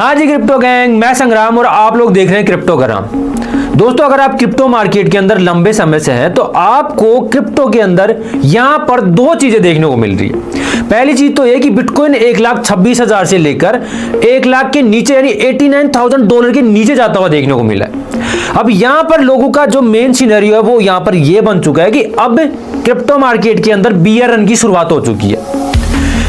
हाँ जी crypto gang, मैं संग्राम और आप लोग देख रहे हैं क्रिप्टोग्राम। दोस्तों, अगर आप क्रिप्टो मार्केट के अंदर लंबे समय से हैं तो आपको क्रिप्टो के अंदर यहां पर दो चीजें देखने को मिल रही है। पहली चीज तो यह कि बिटकॉइन 1,26,000 से लेकर 1 लाख के नीचे यानी $89,000 के नीचे जाता हुआ देखने को मिला है। अब यहां पर लोगों का जो मेन सिनेरियो है वो यहां पर यह बन चुका है कि अब क्रिप्टो मार्केट के अंदर बियर रन की शुरुआत हो चुकी है।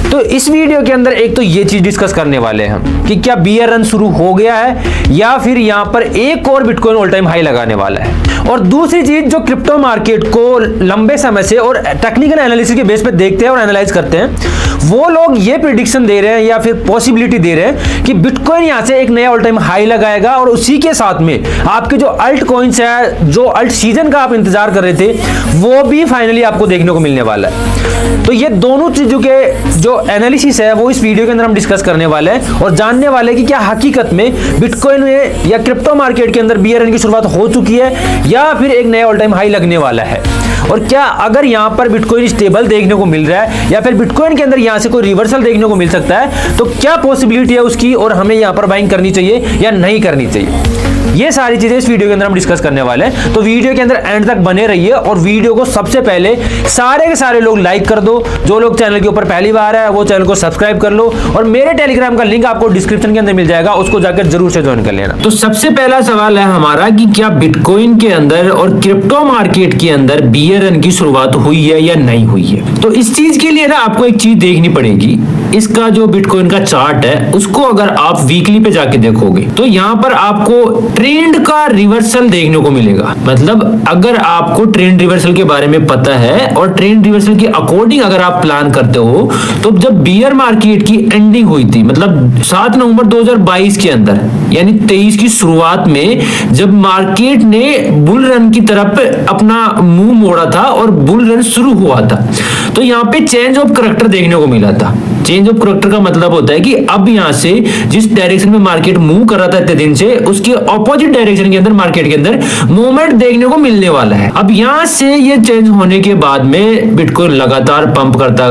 तो इस वीडियो के अंदर एक तो ये चीज डिस्कस करने वाले हैं हम कि क्या बियर रन शुरू हो गया है या फिर यहां पर एक और बिटकॉइन ऑल टाइम हाई लगाने वाला है। और दूसरी चीज जो क्रिप्टो मार्केट को लंबे समय से और टेक्निकल एनालिसिस के बेस पे देखते हैं और एनालाइज करते हैं, वो लोग ये प्रेडिक्शन दे रहे हैं या फिर पॉसिबिलिटी दे रहे हैं कि बिटकॉइन यहां से एक नया ऑल टाइम हाई लगाएगा और उसी के साथ में आपके जो अल्ट कॉइन्स है, जो अल्ट सीजन का आप इंतजार कर रहे थे, वो भी फाइनली आपको देखने को मिलने वाला है। तो ये दोनों चीजों के जो एनालिसिस है वो इस वीडियो के अंदर हम डिस्कस करने वाले हैं और जानने वाले कि क्या हकीकत में बिटकॉइन में या क्रिप्टो मार्केट के अंदर बियर रन की शुरुआत हो चुकी है या फिर एक नया ऑल टाइम हाई लगने वाला है। और क्या अगर यहां पर बिटकॉइन स्टेबल देखने को मिल रहा है या फिर बिटकॉइन के अंदर यहां से कोई रिवर्सल देखने को मिल सकता है, तो क्या पॉसिबिलिटी है उसकी और हमें यहां पर बाइंग करनी चाहिए या नहीं करनी चाहिए। ये सारी चीजें इस वीडियो के अंदर हम डिस्कस करने वाले हैं। तो वीडियो के अंदर एंड तक बने रहिए और वीडियो को सबसे पहले सारे के सारे लोग लाइक कर दो। जो लोग चैनल के ऊपर पहली बार है वो चैनल को सब्सक्राइब कर लो और मेरे टेलीग्राम का लिंक आपको डिस्क्रिप्शन के अंदर मिल जाएगा, उसको जाकर जरूर से ज्वाइन कर लेना। तो सबसे पहला सवाल है हमारा कि क्या बिटकॉइन के अंदर और क्रिप्टो मार्केट के अंदर बियर रन की शुरुआत हुई है या नहीं हुई है। तो इस चीज के लिए ना आपको एक चीज देखनी पड़ेगी। इसका जो बिटकॉइन का चार्ट है उसको अगर आप वीकली पे जाके देखोगे तो यहाँ पर आपको ट्रेंड का रिवर्सल देखने को मिलेगा। मतलब अगर आपको ट्रेंड रिवर्सल के बारे में पता है और ट्रेंड रिवर्सल के अकॉर्डिंग अगर आप प्लान करते हो, तो जब बियर मार्केट की एंडिंग हुई थी, मतलब 7 नवंबर 2022 के अंदर यानी 23 की शुरुआत में जब मार्केट ने बुल रन की तरफ अपना मुंह मोड़ा था और बुल रन शुरू हुआ था, तो यहाँ पे चेंज ऑफ करैक्टर देखने को मिला था। चेंज ऑफ करैक्टर का मतलब होता है कि अब यहां से जिस डायरेक्शन में मार्केट मूव कर रहा था इतने दिन से, उसके ऑपोजिट डायरेक्शन के अंदर मार्केट के अंदर मूवमेंट देखने को मिलने वाला है। अब यहां से ये चेंज होने के बाद में बिटकॉइन लगातार पंप करता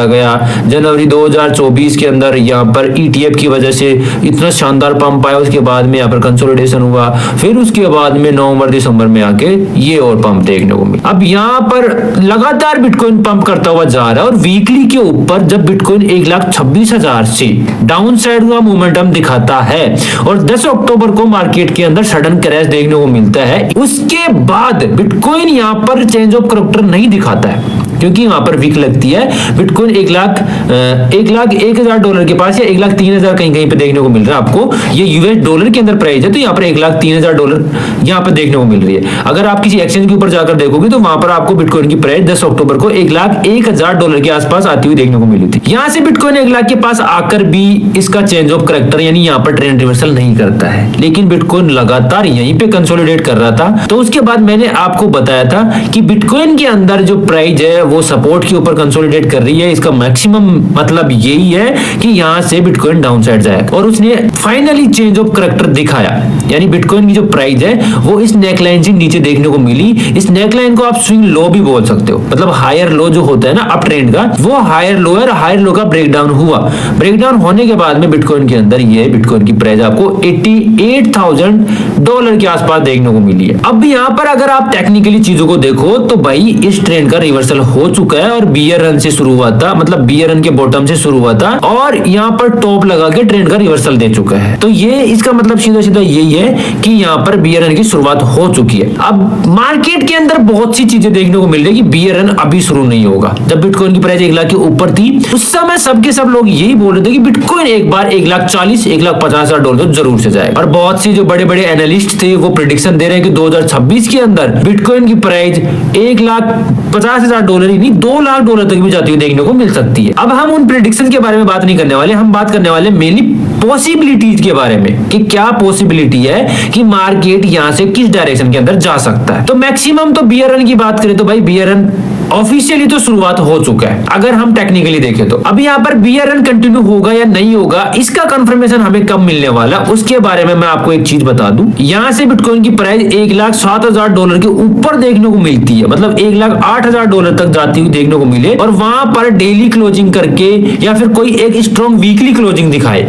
गया। जनवरी 2024 के अंदर यहाँ पर ईटीएफ की वजह से इतना शानदार पंप आया, उसके बाद में यहाँ पर कंसोलिडेशन हुआ, फिर उसके बाद में नवंबर दिसंबर में आके ये और पंप देखने को मिला। अब यहाँ पर लगातार बिटकॉइन पंप करता हुआ जा रहा है और वीकली के ऊपर जब बिटकॉइन 1,26,000 से डाउन साइड हुआ मोमेंटम दिखाता है और 10 अक्टूबर को मार्केट के अंदर सडन क्रैश देखने को मिलता है। उसके बाद बिटकॉइन यहां पर चेंज ऑफ करैक्टर नहीं दिखाता है क्योंकि वहां पर वीक लगती है। बिटकॉइन 1,01,000 के पास या 1,03,000 कहीं पे देखने को मिल रहा है आपको। ये यूएस डॉलर के अंदर प्राइस है, तो यहाँ पर $1,03,000 यहाँ पर देखने को मिल रही है। अगर आप किसी एक्सचेंज के ऊपर जाकर देखोगे तो वहां पर आपको बिटकॉइन की प्राइस 10 अक्टूबर को $1,01,000 के आसपास आती हुई देखने को मिली थी। यहाँ से बिटकॉइन 1 लाख के पास आकर भी इसका चेंज ऑफ करैक्टर यानी यहाँ पर ट्रेंड रिवर्सल नहीं करता है, लेकिन बिटकॉइन लगातार यहीं पे कंसोलिडेट कर रहा था। तो उसके बाद मैंने आपको बताया था कि बिटकॉइन के अंदर जो प्राइस है वो सपोर्ट के ऊपर कंसोलिडेट कर रही है। इसका मैक्सिमम मतलब यही है कि यहां से बिटकॉइन डाउन साइड जाएगा और उसने फाइनली चेंज ऑफ करैक्टर दिखाया, यानी बिटकॉइन की जो प्राइस है वो इस नेकलाइन से नीचे देखने को मिली। इस नेकलाइन को आप स्विंग लो भी बोल सकते हो, मतलब हायर लो जो होता है ना अप ट्रेंड का, वो हायर लो है और हायर लो का ब्रेकडाउन हुआ। ब्रेकडाउन होने के बाद में बिटकॉइन के अंदर ये बिटकॉइन की प्राइस आपको $88,000 के आसपास देखने को मिली है। अब यहाँ पर अगर आप टेक्निकली चीजों को देखो तो भाई इस ट्रेंड का रिवर्सल हो चुका है और बियर रन से शुरू हुआ था, मतलब बियर रन के बॉटम से शुरू हुआ था और यहाँ पर टॉप लगा के ट्रेंड का रिवर्सल दे चुका है। तो ये इसका मतलब सीधा सीधा यही है कि यहाँ पर बियर रन की शुरुआत हो चुकी है। अब मार्केट के अंदर बहुत सी चीजें देखने को मिल रही है कि बियर रन अभी शुरू नहीं होगा। जब बिटकॉइन की प्राइस 1 लाख के ऊपर थी उस समय सबके सब लोग यही बोल रहे थे कि बिटकॉइन एक बार 1,40,000 $1,50,000 तो जरूर से जाएगा। और बहुत सी जो बड़े बड़े एनालिस्ट थे वो प्रेडिक्शन दे रहे हैं कि 2026 के अंदर बिटकॉइन की प्राइस $1,50,000 ही नहीं $2,00,000 तक भी जाती हुई देखने को मिल सकती है। अब हम उन प्रेडिक्शन के बारे में बात नहीं करने वाले, हम बात करने वाले मेनली पॉसिबिलिटीज के बारे में कि क्या पॉसिबिलिटी है कि मार्केट यहां से किस डायरेक्शन के अंदर जा सकता है। तो मैक्सिमम तो बियर रन की बात करें तो भाई बियर रन ऑफिशियली तो शुरुआत हो चुका है। अगर हम टेक्निकली देखें तो अभी यहाँ पर बियर रन कंटिन्यू होगा या नहीं होगा इसका कंफर्मेशन हमें कब मिलने वाला, उसके बारे में मैं आपको एक चीज बता दूं। यहाँ से बिटकॉइन की प्राइस $1,07,000 के ऊपर देखने को मिलती है, मतलब $1,08,000 तक जाती हुई देखने को मिले और वहां पर डेली क्लोजिंग करके या फिर कोई एक स्ट्रॉन्ग वीकली क्लोजिंग दिखाए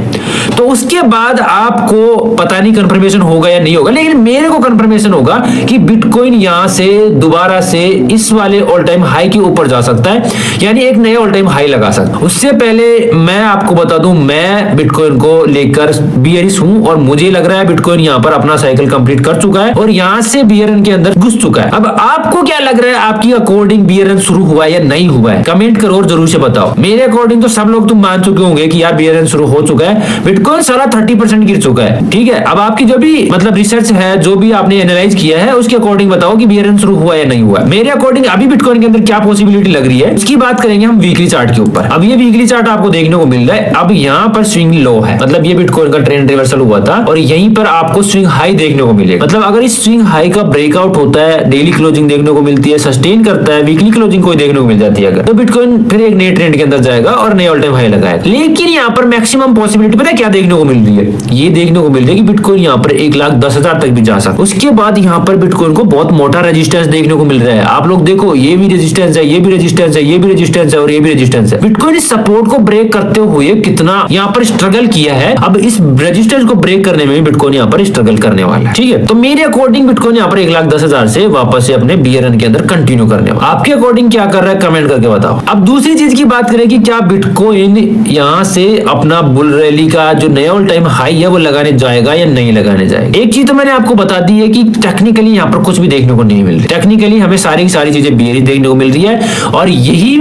तो उसके बाद आपको पता नहीं कंफर्मेशन होगा या नहीं होगा, लेकिन मेरे को कंफर्मेशन होगा कि बिटकॉइन यहां से दोबारा से इस वाले ऑल टाइम हाई के ऊपर जा सकता है, यानी एक नया ऑल टाइम हाई लगा सकता है। उससे पहले मैं आपको बता दूं, मैं बिटकॉइन को लेकर बियरिश हूं और मुझे लग रहा है बिटकॉइन यहां पर अपना साइकिल कंप्लीट कर चुका है और यहां से बियर रन के अंदर घुस चुका है। अब आपको क्या लग रहा है, आपकी अकॉर्डिंग बियर रन शुरू हुआ है या नहीं हुआ है? कमेंट करो और जरूर से बताओ। मेरे अकॉर्डिंग तो सब लोग तुम मान चुके होंगे कि यार बियर रन शुरू हो चुका है, बिटकॉइन सारा 30% गिर चुका है। ठीक है, अब आपकी जो भी मतलब रिसर्च है, जो भी आपने एनालाइज किया है, उसके अकॉर्डिंग बताओ कि बियर रन शुरू हुआ या नहीं हुआ। मेरे अकॉर्डिंग अभी बिटकॉइन के अंदर क्या पॉसिबिलिटी लग रही है, उसकी बात करेंगे हम वीकली चार्ट के ऊपर। अब ये वीकली चार्ट आपको देखने को मिल रहा है, अब यहाँ पर स्विंग लो है, मतलब ये बिटकॉइन का ट्रेंड रिवर्सल हुआ था और यहीं पर आपको स्विंग हाई देखने को मिलेगा। मतलब अगर इस स्विंग हाई का ब्रेकआउट होता है, डेली क्लोजिंग देखने को मिलती है, सस्टेन करता है, वीकली क्लोजिंग कोई देखने को मिल जाती है अगर, तो बिटकॉइन फिर एक नए ट्रेंड के अंदर जाएगा और नए ऑल टाइम हाई लगाएगा। लेकिन यहाँ पर मैक्सिमम पॉसिबिलिटी पता है क्या देखने को मिल रही है? ये देखने को मिल रही है कि बिटकॉइन यहाँ पर 1,10,000 तक भी जा सकता है। उसके बाद यहाँ पर बिटकॉइन को बहुत मोटा रेजिस्टेंस देखने को मिल रहा है। आप लोग देखो, ये भी रेजिस्टेंस है, ये भी रेजिस्टेंस है, ये भी रेजिस्टेंस है और ये भी रेजिस्टेंस है। बिटकॉइन इस सपोर्ट को ब्रेक करते हुए कितना यहाँ पर स्ट्रगल किया है, अब इस रेजिस्टेंस को ब्रेक करने में बिटकॉइन यहाँ पर स्ट्रगल करने वाला है। ठीक है, तो मेरे अकॉर्डिंग बिटकॉइन यहाँ पर 1,10,000 से वापस से अपने बियर रन के अंदर कंटिन्यू करने वाला। आपके अकॉर्डिंग क्या कर रहा है, कमेंट करके बताओ। अब दूसरी चीज की बात करें कि क्या बिटकॉइन यहाँ से अपना बुल रैली का जो नया ऑल टाइम हाई है वो लगाने जाएगा या नहीं लगाने जाएगा। एक चीज तो मैंने आपको बता दी है कि टेक्निकली यहाँ पर कुछ भी देखने को नहीं मिल रही। टेक्निकली हमें सारी की सारी चीजें बेयरिश देखने को मिल रही है और यही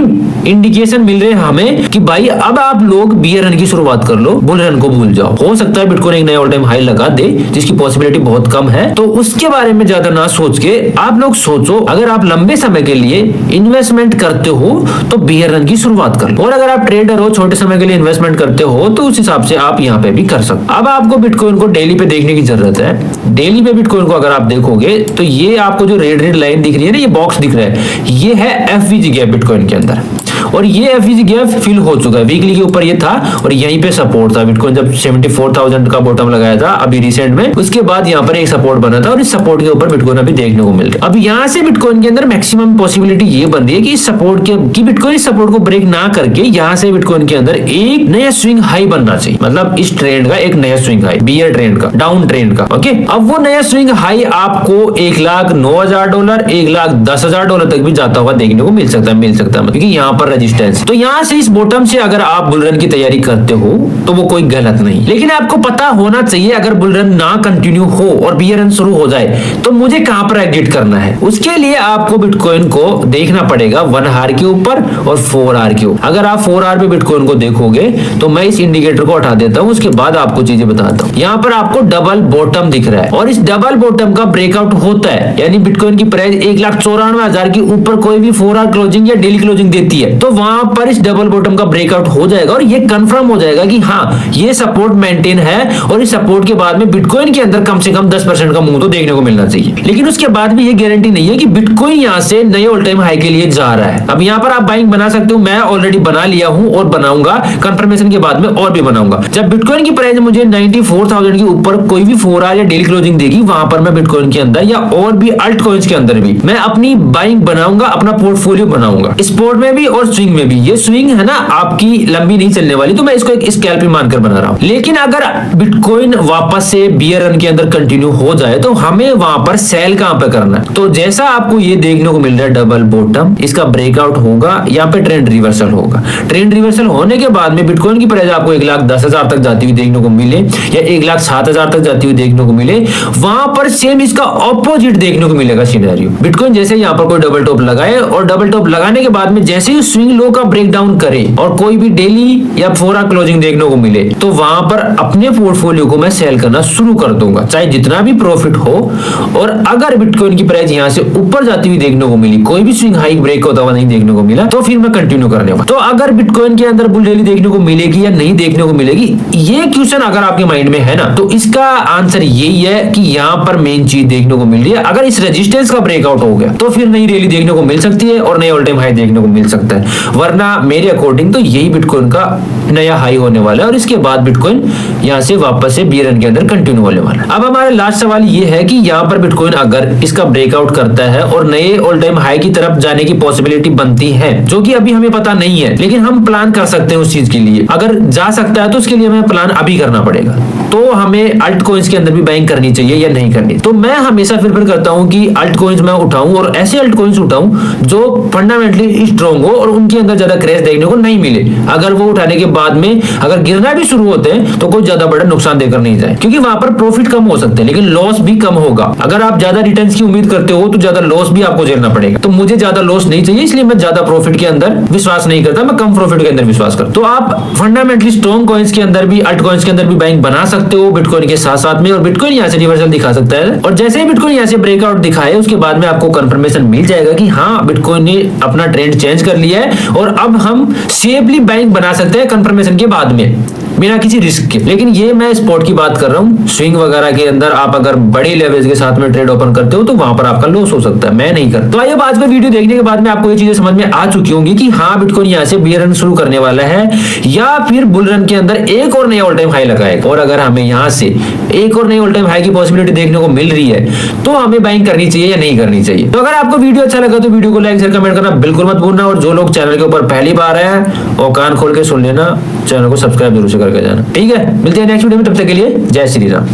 इंडिकेशन मिल रहे हैं हमें कि भाई अब आप लोग बियर रन की शुरुआत कर लो, बुल रन को भूल जाओ। हो सकता है बिटकॉइन एक नया ऑल टाइम हाई लगा दे, जिसकी पॉसिबिलिटी बहुत कम है, तो उसके बारे में ज्यादा ना सोच के आप लोग सोचो, अगर आप लंबे समय के लिए इन्वेस्टमेंट करते हो तो बियर रन की शुरुआत कर लो, और अगर आप ट्रेडर हो, छोटे समय के लिए इन्वेस्टमेंट करते हो, तो उस हिसाब से आप यहाँ पे भी कर सकते। अब आपको बिटकॉइन को डेली पे देखने की जरूरत है। डेली पे बिटकॉइन को अगर आप देखोगे तो ये आपको जो रेड रेड लाइन दिख रही है ना, ये बॉक्स दिख रहा है, ये है एफवीजी गैप बिटकॉइन के अंदर, और ये एफवीजी गैप फिल हो चुका है। वीकली के ऊपर ये था और यहीं पे सपोर्ट था। बिटकॉइन जब 74,000 का बॉटम लगाया था अभी रिसेंट में, उसके बाद यहाँ पर एक सपोर्ट बना था और इस सपोर्ट के ऊपर बिटकॉइन अभी देखने को मिल रहा है। अब यहाँ से बिटकॉइन के अंदर मैक्सिमम पॉसिबिलिटी ये बन रही है कि इस सपोर्ट की बिटकॉइन इस सपोर्ट को ब्रेक ना करके यहाँ से बिटकॉइन के अंदर एक नया स्विंग हाई बनना चाहिए, मतलब इस ट्रेंड का एक नया स्विंग हाई, बियर ट्रेंड का, डाउन ट्रेंड का। ओके, अब वो नया स्विंग हाई आपको $1,09,000, $1,10,000 तक भी जाता हुआ देखने को मिल सकता है, क्योंकि यहाँ पर रेजिस्टेंस। तो यहाँ से इस बॉटम से अगर आप बुलरन की तैयारी करते हो तो वो कोई गलत नहीं, लेकिन आपको पता होना चाहिए अगर बुलरन ना कंटिन्यू हो और बियर रन शुरू हो जाए तो मुझे कहां पर एग्जिट करना है। उसके लिए आपको बिटकॉइन को देखना पड़ेगा 1 आवर के ऊपर और 4 आवर के ऊपर। अगर आप 4 आवर पे बिटकॉइन को देखोगे तो मैं इस इंडिकेटर को हटा देता हूं, उसके बाद आपको चीजें बताता हूं। यहाँ पर आपको डबल बॉटम दिख रहा है और इस डबल बॉटम का ब्रेकआउट होता है, यानी बिटकॉइन की प्राइस 1,94,000 के ऊपर कोई भी 4 आवर क्लोजिंग या डेली क्लोजिंग देती है तो वहां पर इस डबल बॉटम का ब्रेकआउट हो जाएगा और ये कंफर्म हो जाएगा कि हाँ ये सपोर्ट मेंटेन है, और इस सपोर्ट के बाद में बिटकॉइन के अंदर कम से कम 10% का मूव तो देखने को मिलना चाहिए। लेकिन उसके बाद भी ये गारंटी नहीं है कि बिटकॉइन यहाँ से नए ऑल टाइम हाई के लिए जा रहा है। अब यहाँ पर आप बाइंग बना सकते हो, मैं ऑलरेडी बना लिया हूं और बनाऊंगा, कंफर्मेशन के बाद में और भी बनाऊंगा। जब बिटकॉइन की प्राइस मुझे 94,000 के ऊपर कोई भी 4 आवर या डेली क्लोजिंग देगी, वहां पर मैं बिटकॉइन के अंदर या और भी अल्ट कॉइंस के अंदर भी मैं अपनी बाइंग बनाऊंगा, अपना पोर्टफोलियो बनाऊंगा, स्पॉट में भी और स्विंग में भी। ये स्विंग है ना आपकी लंबी नहीं चलने वाली, तो मैं इसको एक स्कैल्प ही मानकर बना रहा हूं। लेकिन अगर बिटकॉइन वापस से बियर रन के अंदर कंटिन्यू हो जाए तो हमें वहां पर सेल कहां पे करना है। तो जैसा आपको ये देखने को मिल रहा है डबल बॉटम, इसका ब्रेकआउट होगा, यहाँ पे ट्रेंड रिवर्सल होगा। ट्रेंड रिवर्सल होने के बाद में बिटकॉइन की प्राइस आपको 1,10,000 तक जाती हुई देखने को मिले या 1,07,000 तक जाती हुई देखने को मिले, वहां पर सेम इसका ऑपोजिट देखने को मिलेगा सिनेरियो। बिटकॉइन जैसे यहाँ पर कोई डबल टॉप लगाए और डबल टॉप लगाने के बाद में जैसे ही स्विंग लो का ब्रेक डाउन करे और कोई भी डेली या 4 आवर क्लोजिंग देखने को मिले, तो वहां पर अपने पोर्टफोलियो को मैं सेल करना शुरू कर दूंगा, चाहे जितना भी प्रॉफिट हो। और अगर बिटकॉइन की प्राइस यहां से ऊपर जाती हुई देखने को मिली, कोई भी स्विंग हाई ब्रेक होता हुआ नहीं देखने को मिला, तो फिर मैं कंटिन्यू करने वाला। तो अगर बिटकॉइन के अंदर बुल रैली देखने को मिलेगी या नहीं देखने को मिलेगी, ये क्वेश्चन अगर आपके माइंड में है ना, तो इसका आंसर यही है कि यहाँ पर मेन चीज देखने को मिल रही है, अगर इस रेजिस्टेंस का ब्रेकआउट हो गया तो फिर नई रैली देखने को मिल सकती है और नई ऑल टाइम हाई देखने को मिल सकता है। वरना मेरे अकॉर्डिंग तो यही बिटकॉइन का नया हाई होने वाला है और इसके बाद बिटकॉइन यहाँ से वापस से बियर रन के अंदर कंटिन्यू होने वाला है। अब हमारा लास्ट सवाल ये है कि यहाँ पर बिटकॉइन अगर इसका ब्रेकआउट करता है और नए ऑल टाइम हाई की तरफ जाने की पॉसिबिलिटी बनती है, जो कि अभी हमें पता नहीं है, लेकिन हम प्लान कर सकते हैं उस चीज के लिए। अगर जा सकता है तो उसके लिए हमें प्लान अभी करना पड़ेगा। तो हमें अल्ट कॉइन्स के अंदर भी बाइंग करनी चाहिए या नहीं करनी। तो मैं हमेशा प्रेफर करता हूं कि अल्ट कॉइन्स मैं उठाऊं और ऐसे अल्ट कॉइन्स उठाऊं जो फंडामेंटली स्ट्रॉन्ग हो और उनके अंदर ज्यादा क्रैश देखने को नहीं मिले। अगर वो उठाने के बाद में अगर गिरना भी शुरू होते हैं तो कोई ज्यादा बड़ा नुकसान देकर नहीं जाए, क्योंकि वहां पर प्रॉफिट कम हो सकते हैं लेकिन लॉस भी कम होगा। अगर आप ज्यादा रिटर्न्स की उम्मीद करते हो तो ज्यादा लॉस भी आपको झेलना पड़ेगा। तो मुझे ज्यादा लॉस नहीं चाहिए, इसलिए मैं ज्यादा प्रॉफिट के अंदर विश्वास नहीं करता, मैं कम प्रॉफिट के अंदर विश्वास करता। तो आप फंडामेंटली स्ट्रॉन्ग कॉइन्स के अंदर भी, अल्ट कॉइन्स के अंदर भी बाइंग बना सकते हो बिटकॉइन के साथ साथ में। और बिटकॉइन यहाँ से रिवर्सल दिखा सकता है और जैसे ही बिटकॉइन यहाँ से ब्रेकआउट दिखाए उसके बाद में आपको कंफर्मेशन मिल जाएगा कि हाँ बिटकॉइन ने अपना ट्रेंड चेंज कर लिया है और अब हम सेफली बाइंग बना सकते हैं कंफर्मेशन के बाद में बिना किसी रिस्क के। लेकिन ये मैं स्पॉट की बात कर रहा हूँ। स्विंग वगैरह के अंदर आप अगर बड़ी लेवरेज के साथ में ट्रेड ओपन करते हो तो वहां पर आपका लॉस हो सकता है, मैं नहीं करता। तो आइए आज का वीडियो देखने के बाद में आपको ये चीजें समझ में आ चुकी होंगी कि हाँ बिटकॉइन यहाँ से बियर रन शुरू करने वाला है या फिर बुल रन के अंदर एक और नया ऑल टाइम हाई लगाएगा। और अगर हमें यहाँ से एक और नई ऑल टाइम हाई की पॉसिबिलिटी देखने को मिल रही है तो हमें बाइंग करनी चाहिए या नहीं करनी चाहिए। तो अगर आपको वीडियो अच्छा लगा तो वीडियो को लाइक शेयर कमेंट करना बिल्कुल मत भूलना। और जो लोग चैनल के ऊपर पहली बार हैं और कान खोल के सुन लेना, चैनल को सब्सक्राइब जरूर से करके जाना। ठीक है, मिलते हैं नेक्स्ट वीडियो में, तब तक के लिए जय श्री राम।